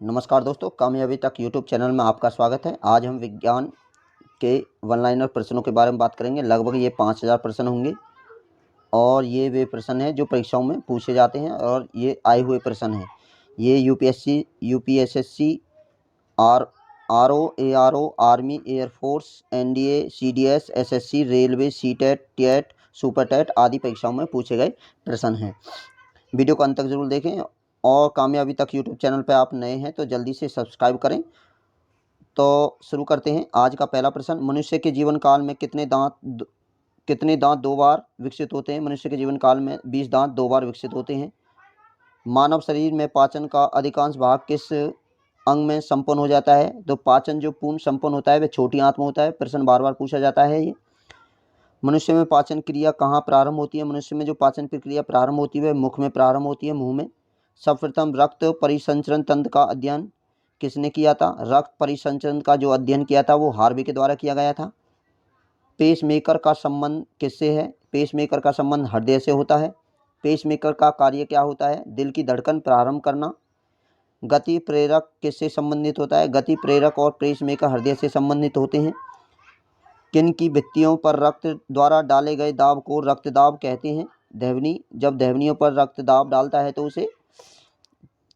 नमस्कार दोस्तों, कामयाबी तक यूट्यूब चैनल में आपका स्वागत है। आज हम विज्ञान के वन लाइनर प्रश्नों के बारे में बात करेंगे। लगभग ये 5000 प्रश्न होंगे और ये वे प्रश्न हैं जो परीक्षाओं में पूछे जाते हैं और ये आए हुए प्रश्न हैं। ये UPSC, UPSSSC, RO, ARO, army, air force, NDA, CDS, SSC, railway, CTET, TET, super TET आदि परीक्षाओं में पूछे गए प्रश्न हैं। वीडियो को अंत तक जरूर देखें और कामयाबी तक यूट्यूब चैनल पर आप नए हैं तो जल्दी से सब्सक्राइब करें। तो शुरू करते हैं। आज का पहला प्रश्न, मनुष्य के जीवन काल में कितने दांत दो बार विकसित होते हैं? मनुष्य के जीवन काल में 20 दांत 2 बार विकसित होते हैं। मानव शरीर में पाचन का अधिकांश भाग किस अंग में संपन्न हो जाता है? तो पाचन जो पूर्ण संपन्न होता है वह छोटी आंत में होता है। प्रश्न बार बार पूछा जाता है। ये मनुष्य में पाचन क्रिया कहाँ प्रारंभ होती है? मनुष्य में जो पाचन प्रक्रिया प्रारंभ होती है वह मुख में प्रारंभ होती है, मुंह में। सर्वप्रथम रक्त परिसंचरण तंत्र का अध्ययन किसने किया था? रक्त परिसंचरण का जो अध्ययन किया था वो हार्वे के द्वारा किया गया था। पेसमेकर का संबंध किससे है? पेसमेकर का संबंध हृदय से होता है। पेसमेकर का कार्य क्या होता है? दिल की धड़कन प्रारंभ करना। गति प्रेरक किससे संबंधित होता है? गति प्रेरक और पेसमेकर हृदय से संबंधित होते हैं। किन की भित्तियों पर रक्त द्वारा डाले गए दाब को रक्तदाब कहते हैं? धमनी, जब धमनियों पर रक्तदाब डालता है तो उसे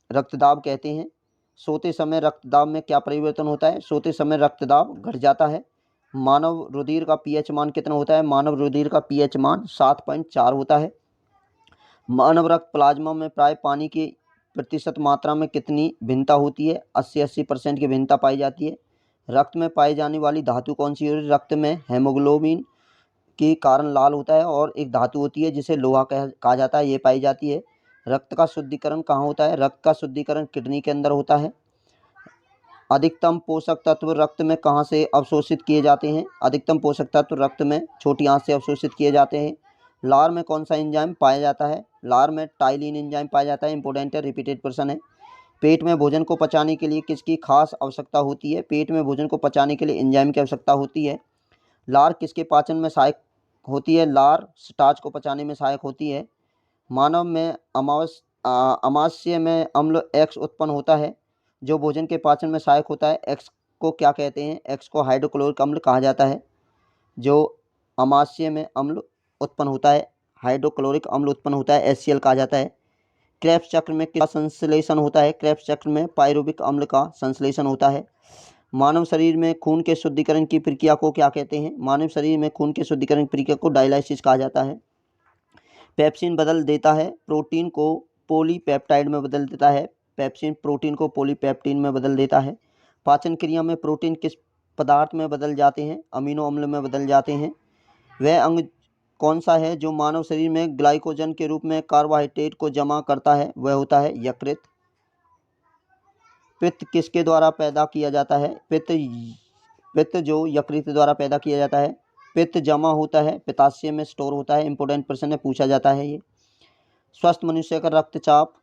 रक्तदाब कहते हैं। सोते समय रक्तदाब में क्या परिवर्तन होता है? सोते समय रक्तदाब घट जाता है। मानव रुधिर का पीएच मान कितना होता है? मानव रुधिर का पीएच मान 7.4 होता है। मानव रक्त प्लाज्मा में प्राय पानी की प्रतिशत मात्रा में कितनी भिन्नता होती है? 80% की भिन्नता पाई जाती है। रक्त में पाई जाने वाली धातु कौन सी है? रक्त में हेमोग्लोबिन के कारण लाल होता है और एक धातु होती है जिसे लोहा कहा जाता है, ये पाई जाती है। रक्त का शुद्धिकरण कहाँ होता है? रक्त का शुद्धिकरण किडनी के अंदर होता है। अधिकतम पोषक तत्व रक्त में कहाँ से अवशोषित किए जाते हैं? अधिकतम पोषक तत्व रक्त में छोटी आंत से अवशोषित किए जाते हैं। लार में कौन सा एंजाइम पाया जाता है? लार में टाइलिन एंजाइम पाया जाता है। इंपोर्टेंट है, रिपीटेड प्रश्न है। पेट में भोजन को पचाने के लिए किसकी खास आवश्यकता होती है? पेट में भोजन को पचाने के लिए एंजाइम की आवश्यकता होती है। लार किसके पाचन में सहायक होती है? लार स्टार्च को पचाने में सहायक होती है। मानव में अमाशय में अम्ल एक्स उत्पन्न होता है जो भोजन के पाचन में सहायक होता है। एक्स को क्या कहते हैं? एक्स को हाइड्रोक्लोरिक अम्ल कहा जाता है। जो अमाशय में अम्ल उत्पन्न होता है, हाइड्रोक्लोरिक अम्ल उत्पन्न होता है, HCl कहा जाता है। क्रेब्स चक्र में किसका संश्लेषण होता है? क्रेब्स चक्र में पायरुविक अम्ल का संश्लेषण होता है। मानव शरीर में खून के शुद्धिकरण की प्रक्रिया को क्या कहते हैं? मानव शरीर में खून के शुद्धिकरण प्रक्रिया को डायलाइसिस कहा जाता है। पेप्सिन बदल देता है प्रोटीन को पॉलीपेप्टाइड में बदल देता है। पेप्सिन प्रोटीन को पॉलीपेप्टिन में बदल देता है। पाचन क्रिया में प्रोटीन किस पदार्थ में बदल जाते हैं? अमीनो अम्ल में बदल जाते हैं। वह अंग कौन सा है जो मानव शरीर में ग्लाइकोजन के रूप में कार्बोहाइड्रेट को जमा करता है? वह होता है यकृत। पित्त किसके द्वारा पैदा किया जाता है? पित्त जो यकृत द्वारा पैदा किया जाता है। पित्त जमा होता है, पित्ताशय में स्टोर होता है। इंपोर्टेंट प्रश्न है, पूछा जाता है ये। स्वस्थ मनुष्य का रक्तचाप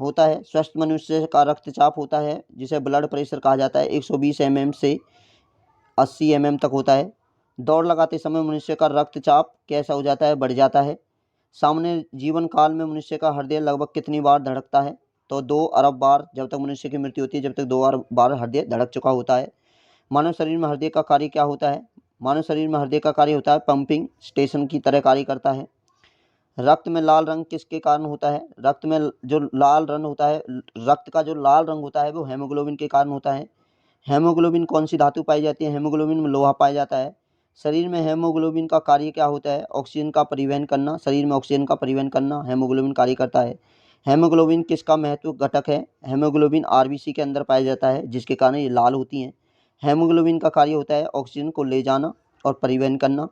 होता है, स्वस्थ मनुष्य का रक्तचाप होता है जिसे ब्लड प्रेशर कहा जाता है, 120 mm से 80 mm तक होता है। दौड़ लगाते समय मनुष्य का रक्तचाप कैसा हो जाता है? बढ़ जाता है। सामान्य जीवन काल में मनुष्य का हृदय लगभग कितनी बार धड़कता है? तो 2 अरब बार, जब तक मनुष्य की मृत्यु होती है जब तक 2 अरब बार हृदय धड़क चुका होता है। मानव शरीर में हृदय का कार्य क्या होता है? मानव शरीर में हृदय का कार्य होता है पंपिंग स्टेशन की तरह कार्य करता है। रक्त में लाल रंग किसके कारण होता है? रक्त में जो लाल रंग होता है, रक्त का जो लाल रंग होता है वो हेमोग्लोबिन के कारण होता है। हेमोग्लोबिन कौन सी धातु पाई जाती है? हेमोग्लोबिन में लोहा पाया जाता है। शरीर में हेमोग्लोबिन का कार्य क्या होता है? ऑक्सीजन का परिवहन करना। शरीर में ऑक्सीजन का परिवहन करना हेमोग्लोबिन कार्य करता है। हेमोग्लोबिन किसका महत्व घटक है? हेमोग्लोबिन आरबीसी के अंदर पाया जाता है जिसके कारण ये लाल होती हैं। हेमोग्लोबिन का कार्य होता है ऑक्सीजन को ले जाना और परिवहन करना।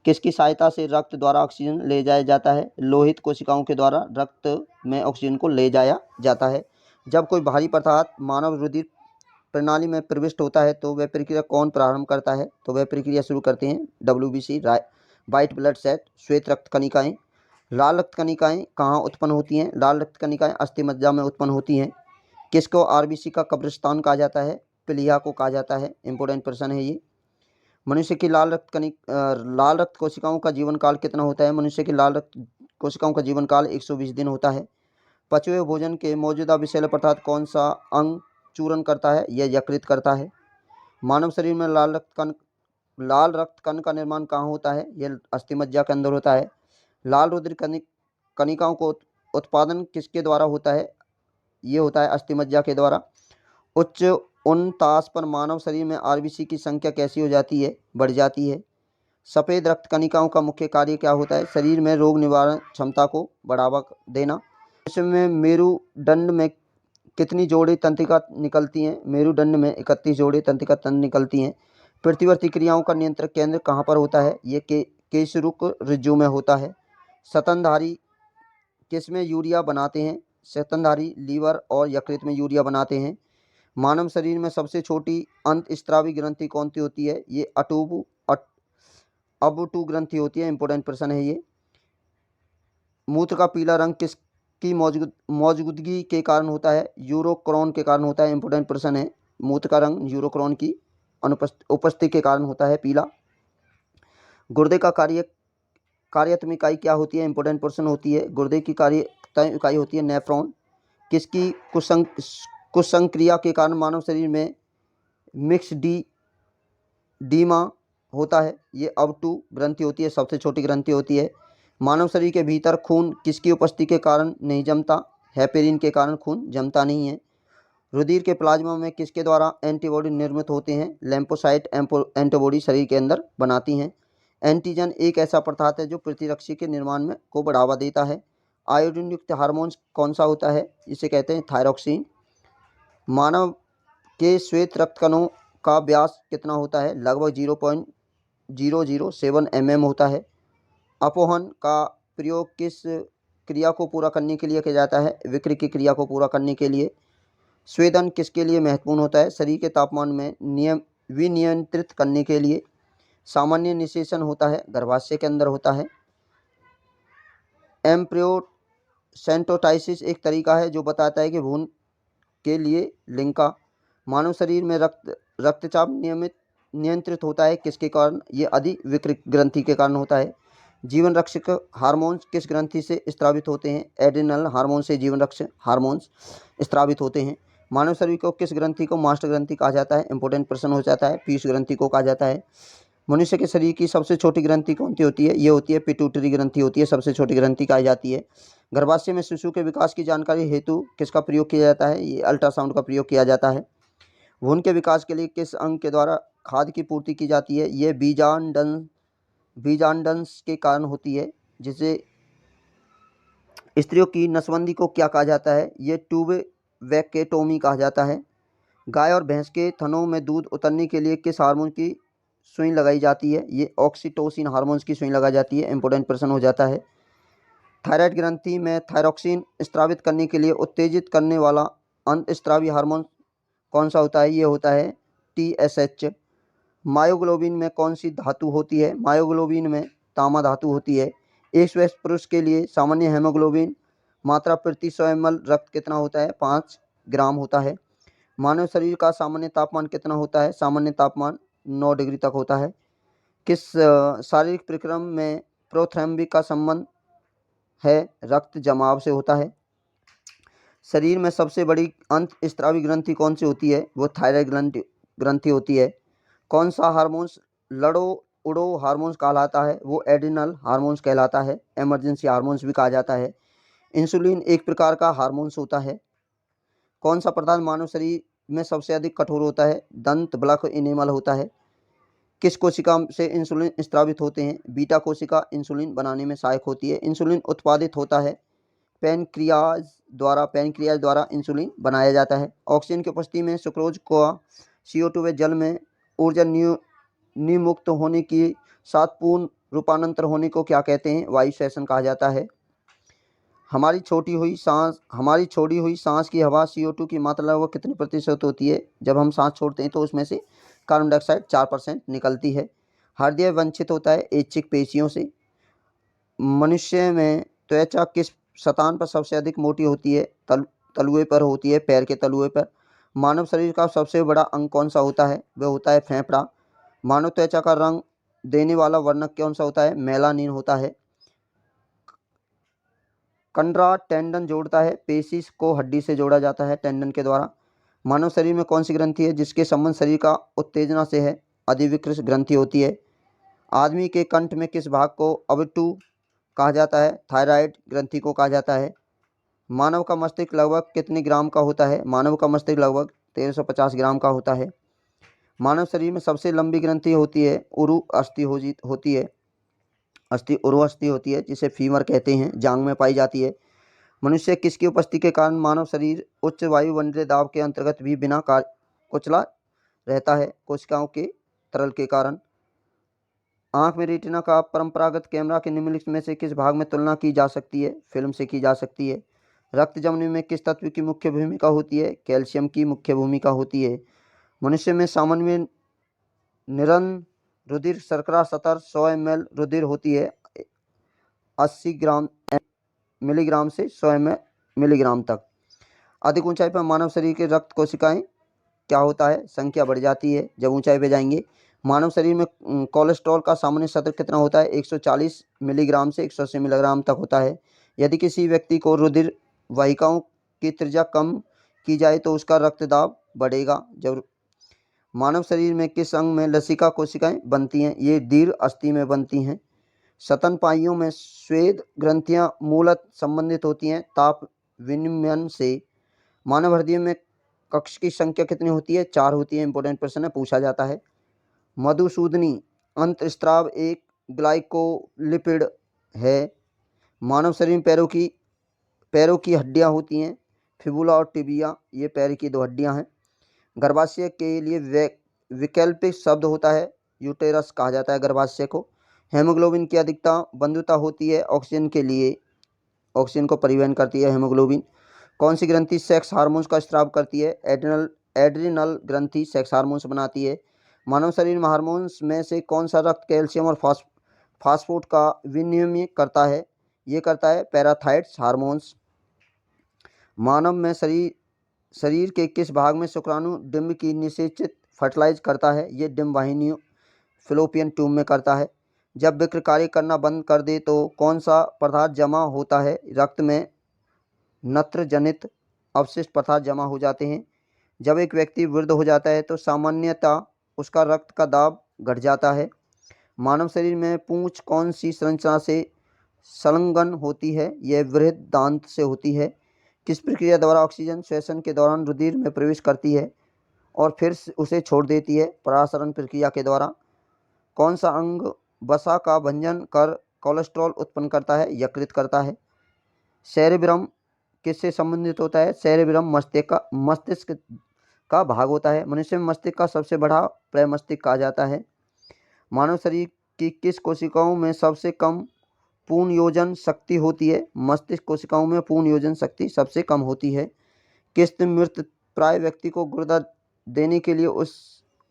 किसकी सहायता से रक्त द्वारा ऑक्सीजन ले जाया जाता है? लोहित कोशिकाओं के द्वारा रक्त में ऑक्सीजन को ले जाया जाता है। जब कोई भारी पदार्थ मानव रुधिर प्रणाली में प्रविष्ट होता है तो वह प्रक्रिया कौन प्रारंभ करता है? तो वह प्रक्रिया शुरू करते हैं WBC, वाइट ब्लड सेल, श्वेत रक्त कणिकाएं। लाल रक्त कणिकाएं कहाँ उत्पन्न होती हैं? लाल रक्त कणिकाएं अस्थिमज्जा में उत्पन्न होती हैं। किसको आरबीसी का कब्रिस्तान कहा जाता है? प्लीहा को कहा जाता है। इंपोर्टेंट प्रश्न है ये। मनुष्य की लाल रक्त कोशिकाओं का जीवन काल कितना होता है? मनुष्य की लाल रक्त कोशिकाओं का जीवन काल 120 दिन होता है। पचे हुए भोजन के मौजूदा विषैले पदार्थ कौन सा अंग चूर्ण करता है, यह यकृत करता है। मानव शरीर में लाल रक्त कण का निर्माण कहाँ होता है? यह अस्थिमज्जा के अंदर होता है। लाल रुधिर कणिकाओं को उत्पादन किसके द्वारा होता है? ये होता है अस्थिमज्जा के द्वारा। उच्च उनतास पर मानव शरीर में आरबीसी की संख्या कैसी हो जाती है? बढ़ जाती है। सफ़ेद रक्त कणिकाओं का मुख्य कार्य क्या होता है? शरीर में रोग निवारण क्षमता को बढ़ावा देना। इसमें मेरुदंड में कितनी जोड़ी तंत्रिका निकलती हैं? मेरुदंड में 31 जोड़ी तंत्रिका तंत्र निकलती हैं। प्रतिवर्ती क्रियाओं का नियंत्रण केंद्र कहाँ पर होता है? ये केशरुक ऋजु में होता है। स्तनधारी किसमें यूरिया बनाते हैं? स्तनधारी लीवर और यकृत में यूरिया बनाते हैं। मानव शरीर में सबसे छोटी अंतःस्रावी ग्रंथि कौन सी होती है? ये अबुटू ग्रंथि होती है। इंपॉर्टेंट प्रश्न है ये। मूत्र का पीला रंग किसकी मौजूदगी के कारण होता है? यूरोक्रोन के कारण होता है। इंपॉर्टेंट प्रश्न है। मूत्र का रंग यूरोक्रोन की उपस्थिति के कारण होता है पीला। गुर्दे का कार्यात्मक इकाई क्या होती है? इंपॉर्टेंट प्रश्न होती है। गुर्दे की कार्यात्मक इकाई होती है नेफ्रॉन। किसकी कुसंक्रिया के कारण मानव शरीर में मिक्स डीमा होता है? ये अबटू ग्रंथि होती है, सबसे छोटी ग्रंथि होती है। मानव शरीर के भीतर खून किसकी उपस्थिति के कारण नहीं जमता? हेपेरिन के कारण खून जमता नहीं है। रुधिर के प्लाज्मा में किसके द्वारा एंटीबॉडी निर्मित होते हैं? लैम्फोसाइट एंटीबॉडी शरीर के अंदर बनाती हैं। एंटीजन एक ऐसा पदार्थ है जो प्रतिरक्षी के निर्माण में को बढ़ावा देता है। आयोडीन युक्त हार्मोन कौन सा होता है? इसे कहते हैं थायरॉक्सिन। मानव के श्वेत रक्त कणों का व्यास कितना होता है? लगभग 0.007 mm होता है। अपोहन का प्रयोग किस क्रिया को पूरा करने के लिए किया जाता है? विक्र की क्रिया को पूरा करने के लिए। स्वेदन किसके लिए महत्वपूर्ण होता है? शरीर के तापमान में विनियंत्रित करने के लिए। सामान्य निषेचन होता है गर्भाशय के अंदर होता है। एम्ब्रियोसेंटोटाइसिस एक तरीका है जो बताता है कि भ्रूण के लिए लिंग का। मानव शरीर में रक्तचाप नियंत्रित होता है किसके कारण? ये अधिविकृत ग्रंथि के कारण होता है। जीवन रक्षक हार्मोन्स किस ग्रंथि से स्रावित होते हैं? एड्रिनल हार्मोन से जीवन रक्षक हार्मोन्स स्रावित होते हैं। मानव शरीर को किस ग्रंथि को मास्टर ग्रंथि कहा जाता है? इंपॉर्टेंट प्रश्न हो जाता है। पीयूष ग्रंथि को कहा जाता है। मनुष्य के शरीर की सबसे छोटी ग्रंथि कौन सी होती है? ये होती है पिट्यूटरी ग्रंथि होती है, सबसे छोटी ग्रंथि कही जाती है। गर्भाशय में शिशु के विकास की जानकारी हेतु किसका प्रयोग किया जाता है? ये अल्ट्रासाउंड का प्रयोग किया जाता है। भ्रूण के विकास के लिए किस अंग के द्वारा खाद्य की पूर्ति की जाती है? ये बीजांडंस के कारण होती है। जिसे स्त्रियों की नसबंदी को क्या कहा जाता है? ये ट्यूबेक्टेटोमी कहा जाता है। गाय और भैंस के थनों में दूध उतरने के लिए किस हार्मोन की सुई लगाई जाती है? ये ऑक्सीटोसिन हार्मोन्स की सुई लगाई जाती है। इंपॉर्टेंट प्रश्न हो जाता है। थायराइड ग्रंथि में थायरॉक्सिन स्रावित करने के लिए उत्तेजित करने वाला अंतःस्रावी हार्मोन कौन सा होता है? ये होता है TSH। मायोग्लोबिन में कौन सी धातु होती है? मायोग्लोबिन में तांबा धातु होती है। एक स्वस्थ पुरुष के लिए सामान्य हेमोग्लोबिन मात्रा प्रति 100 ml रक्त कितना होता है? 5 ग्राम होता है। मानव शरीर का सामान्य तापमान कितना होता है? सामान्य तापमान 9 डिग्री तक होता है। किस शारीरिक प्रक्रम में प्रोथ्रम्बिक का संबंध है? रक्त जमाव से होता है। शरीर में सबसे बड़ी अंतःस्रावी ग्रंथि कौन सी होती है? वो थायराइड ग्रंथि होती है। कौन सा हार्मोन्स लड़ो उड़ो हार्मोन्स कहलाता है? वो एड्रिनल हार्मोन्स कहलाता है। इमरजेंसी हार्मोन्स भी कहा जाता है। इंसुलिन एक प्रकार का हार्मोन्स होता है। कौन सा पदार्थ मानव शरीर में सबसे अधिक कठोर होता है? दंत बलक इनेमल होता है। किस कोशिका से इंसुलिन स्रावित होते हैं? बीटा कोशिका इंसुलिन बनाने में सहायक होती है। इंसुलिन उत्पादित होता है पैनक्रियाज द्वारा इंसुलिन बनाया जाता है। ऑक्सीजन की उपस्थिति में सुक्रोज को CO2 व जल में ऊर्जा निमुक्त होने के साथ पूर्ण रूपांतर होने को क्या कहते हैं? वायु श्वसन कहा जाता है। हमारी छोड़ी हुई सांस की हवा CO2 की मात्रा लगभग कितने प्रतिशत होती है? जब हम सांस छोड़ते हैं तो उसमें से कार्बन डाइऑक्साइड 4% निकलती है। हृदय वंचित होता है ऐच्छिक पेशियों से। मनुष्य में त्वचा किस स्थान पर सबसे अधिक मोटी होती है? तलुए पर होती है, पैर के तलुए पर। मानव शरीर का सबसे बड़ा अंग कौन सा होता है? वह होता है फेफड़ा। मानव त्वचा का रंग देने वाला वर्णक कौन सा होता है? मेलानिन होता है। कंडरा टेंडन जोड़ता है, पेशी को हड्डी से जोड़ा जाता है टेंडन के द्वारा। मानव शरीर में कौन सी ग्रंथि है जिसके संबंध शरीर का उत्तेजना से है? अधिविकृत ग्रंथि होती है। आदमी के कंठ में किस भाग को अवटु कहा जाता है? थायराइड ग्रंथि को कहा जाता है। मानव का मस्तिष्क लगभग कितने ग्राम का होता है? मानव का मस्तिष्क लगभग 1350 ग्राम का होता है। मानव शरीर में सबसे लंबी ग्रंथि होती है उरु अस्थि होती है, उरु अस्थि होती है, जिसे फीमर कहते हैं, जांग में पाई जाती है। मनुष्य किसकी उपस्थिति के कारण मानव शरीर उच्च वायुमंडलीय दाब के अंतर्गत भी बिना कुचला रहता है? कोशिकाओं के तरल के कारण। आंख में रेटिना का परंपरागत कैमरा के निम्नलिखित में से किस भाग में तुलना की जा सकती है? फिल्म से की जा सकती है। रक्त जमने में किस तत्व की मुख्य भूमिका होती है? कैल्शियम की मुख्य भूमिका होती है। मनुष्य में सामान्य निरन रुधिर शर्करा स्तर 100 ml रुधिर होती है 80 मिलीग्राम से 100 मिलीग्राम तक। अधिक ऊंचाई पर मानव शरीर के रक्त कोशिकाएं क्या होता है? संख्या बढ़ जाती है जब ऊंचाई पे जाएंगे। मानव शरीर में कोलेस्ट्रॉल का सामान्य स्तर कितना होता है? 140 मिलीग्राम से 180 मिलीग्राम तक होता है। यदि किसी व्यक्ति को रुधिर वाहिकाओं की त्रिज्या कम की जाए तो उसका रक्तदाब बढ़ेगा। जब मानव शरीर में किस अंग में लसिका कोशिकाएं बनती हैं? ये दीर्घ अस्थि में बनती हैं। स्तनपायियों में स्वेद ग्रंथियां मूलतः संबंधित होती हैं ताप विनिमयन से। मानव हृदय में कक्ष की संख्या कितनी होती है? 4 होती है। इंपॉर्टेंट प्रश्न है, पूछा जाता है। मधुसूदनी अंतःस्राव एक ग्लाइकोलिपिड है। मानव शरीर में पैरों की हड्डियां होती हैं, फिबुला और टिबिया, ये पैर की 2 हड्डियां हैं। गर्भाशय के लिए वैकल्पिक शब्द होता है, यूटेरस कहा जाता है गर्भाशय को। हेमोग्लोबिन की अधिकता बंधुता होती है ऑक्सीजन के लिए, ऑक्सीजन को परिवहन करती है हेमोग्लोबिन। कौन सी ग्रंथि सेक्स हार्मोन्स का स्राव करती है? एड्रिनल ग्रंथि सेक्स हार्मोन्स बनाती है। मानव शरीर में हार्मोन्स में से कौन सा रक्त कैल्शियम और फास्फोट का विनिमय करता है? ये करता है पैराथाइड्स हार्मोन्स। मानव में शरीर के किस भाग में शुक्राणु डिंब की निषेचित फर्टिलाइज करता है? ये डिंब वाहिनियों फिलोपियन ट्यूब में करता है। जब वृक्क कार्य करना बंद कर दे तो कौन सा पदार्थ जमा होता है? रक्त में नत्र जनित अवशिष्ट पदार्थ जमा हो जाते हैं। जब एक व्यक्ति वृद्ध हो जाता है तो सामान्यतः उसका रक्त का दाब घट जाता है। मानव शरीर में पूंछ कौन सी संरचना से संलग्न होती है? यह बृहद दांत से होती है। किस प्रक्रिया द्वारा ऑक्सीजन श्वसन के दौरान रुधिर में प्रवेश करती है और फिर उसे छोड़ देती है? परासरण प्रक्रिया के द्वारा। कौन सा अंग वसा का भंजन कर कोलेस्ट्रॉल उत्पन्न करता है? यकृत करता है। सेरेब्रम किससे संबंधित होता है? सेरेब्रम मस्तिष्क का भाग होता है। मनुष्य में मस्तिष्क का सबसे बड़ा प्रमस्तिष्क कहा जाता है। मानव शरीर की किस कोशिकाओं में सबसे कम पूर्ण योजन शक्ति होती है? मस्तिष्क कोशिकाओं में पूर्ण योजन शक्ति सबसे कम होती है। किस मृत प्राय व्यक्ति को गुर्दा देने के लिए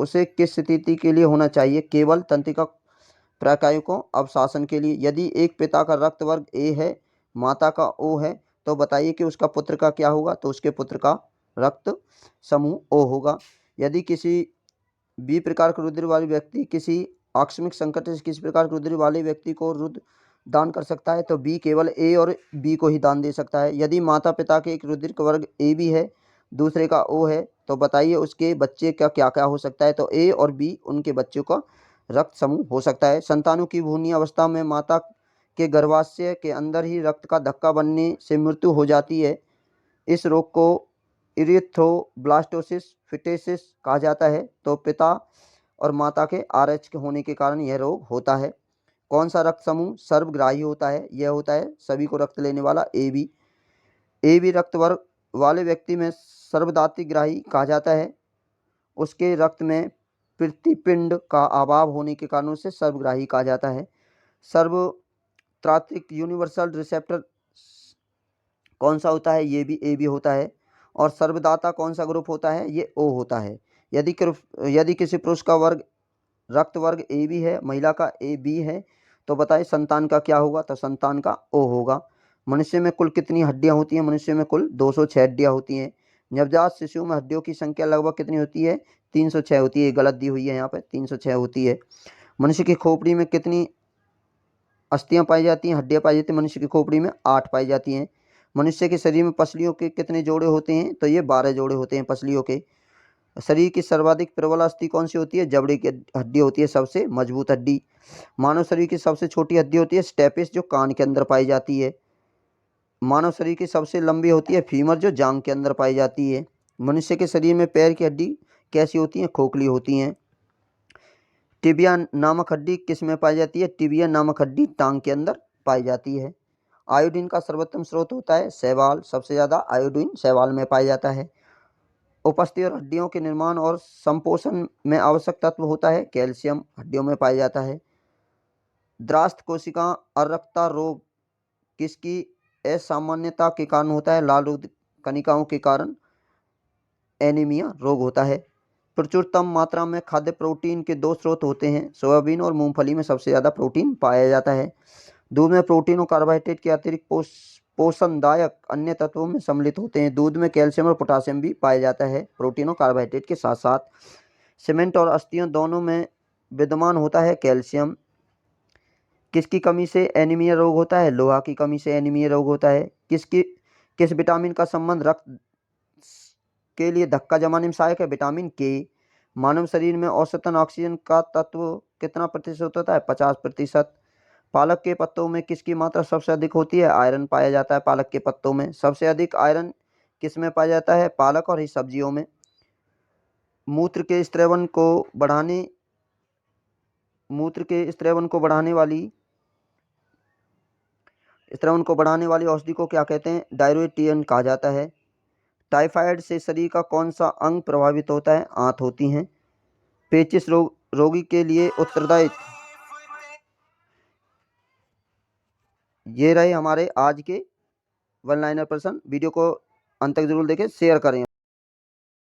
उसे किस स्थिति के लिए होना चाहिए? केवल तंत्रिका प्रकायों अवशासन के लिए। यदि एक पिता का रक्त वर्ग ए है, माता का ओ है, तो बताइए कि उसका पुत्र का क्या होगा? तो उसके पुत्र का रक्त समूह ओ होगा। यदि किसी बी प्रकार के रुधिर वाले व्यक्ति किसी आकस्मिक संकट से किसी प्रकार के रुधिर वाले व्यक्ति को रुधिर दान कर सकता है, तो बी केवल ए और बी को ही दान दे सकता है। यदि माता पिता के एक रुधिर का वर्ग ए बी है, दूसरे का ओ है, तो बताइए उसके बच्चे का क्या क्या हो सकता है? तो ए और बी उनके बच्चों का रक्त समूह हो सकता है। संतानों की भ्रूणीय अवस्था में माता के गर्भाशय के अंदर ही रक्त का धक्का बनने से मृत्यु हो जाती है। इस रोग को इरिथ्रोब्लास्टोसिस फिटेसिस कहा जाता है। तो पिता और माता के RH के होने के कारण यह रोग होता है। कौन सा रक्त समूह सर्वग्राही होता है? यह होता है सभी को रक्त लेने वाला ए बी रक्त वर्ग वाले व्यक्ति में सर्वदातिग्राही कहा जाता है। उसके रक्त में प्रतिपिंड का अभाव होने के कारण उसे सर्वग्राही कहा जाता है। सर्वत्रात्रिक यूनिवर्सल रिसेप्टर कौन सा होता है? ये भी ए बी होता है। और सर्वदाता कौन सा ग्रुप होता है? ये ओ होता है। यदि किसी पुरुष का वर्ग रक्त वर्ग ए बी है, महिला का ए बी है, तो बताइए संतान का क्या होगा? तो संतान का ओ होगा। मनुष्य में कुल कितनी हड्डियां होती हैं? मनुष्य में कुल 206 हड्डियां होती हैं। नवजात शिशु में हड्डियों की संख्या लगभग कितनी होती है? 306 होती है। गलत दी हुई है यहाँ पे, 306 होती है। मनुष्य की खोपड़ी में कितनी अस्थियां पाई जाती हैं, हड्डियां पाई जाती हैं? मनुष्य की खोपड़ी में 8 पाई जाती हैं। मनुष्य के शरीर में पसलियों के कितने जोड़े होते हैं? तो ये 12 जोड़े होते हैं पसलियों के। शरीर की सर्वाधिक प्रबल अस्थि कौन सी होती है? जबड़े की हड्डी होती है, सबसे मजबूत हड्डी। मानव शरीर की सबसे छोटी हड्डी होती है स्टेपिस, जो कान के अंदर पाई जाती है। मानव शरीर की सबसे लंबी होती है फीमर, जो जांघ के अंदर पाई जाती है। मनुष्य के शरीर में पैर की हड्डी कैसी होती हैं? खोखली होती हैं। टिबिया नामक हड्डी किस में पाई जाती है? टिबिया नामक हड्डी टांग के अंदर पाई जाती है। आयोडीन का सर्वोत्तम स्रोत होता है शैवाल, सबसे ज़्यादा आयोडीन शैवाल में पाया जाता है। उपस्थिति और हड्डियों के निर्माण और संपोषण में आवश्यक तत्व होता है कैल्शियम, हड्डियों में पाया जाता है। द्रास्त कोशिका अर्रकता रोग किसकी असामान्यता के कारण होता है? लाल रक्त कणिकाओं के कारण एनीमिया रोग होता है। प्रचुरतम मात्रा में खाद्य प्रोटीन के 2 स्रोत होते हैं, सोयाबीन और मूंगफली में सबसे ज़्यादा प्रोटीन पाया जाता है। दूध में प्रोटीन और कार्बोहाइड्रेट के अतिरिक्त पोषणदायक अन्य तत्वों में सम्मिलित होते हैं। दूध में कैल्शियम और पोटासियम भी पाया जाता है प्रोटीन और कार्बोहाइड्रेट के साथ साथ। सीमेंट और अस्थियों दोनों में विद्यमान होता है कैल्शियम। किसकी कमी से एनीमिया रोग होता है? लोहा की कमी से एनीमिया रोग होता है। किस विटामिन का संबंध रक्त के लिए धक्का जमाने में सहायक है? विटामिन के। मानव शरीर में औसतन ऑक्सीजन का तत्व कितना प्रतिशत होता है? 50%। पालक के पत्तों में किसकी मात्रा सबसे अधिक होती है? आयरन पाया जाता है पालक के पत्तों में। सबसे अधिक आयरन किस में पाया जाता है? पालक और हरी सब्जियों में। मूत्र के स्त्रवण को बढ़ाने वाली औषधि को क्या कहते हैं? डायरेटियन कहा जाता है। टाइफाइड से शरीर का कौन सा अंग प्रभावित होता है? आंत होती हैं। पेचिश रोगी के लिए उत्तरदायी। ये रहे हमारे आज के वन लाइनर प्रश्न। वीडियो को अंत तक जरूर देखें, शेयर करें।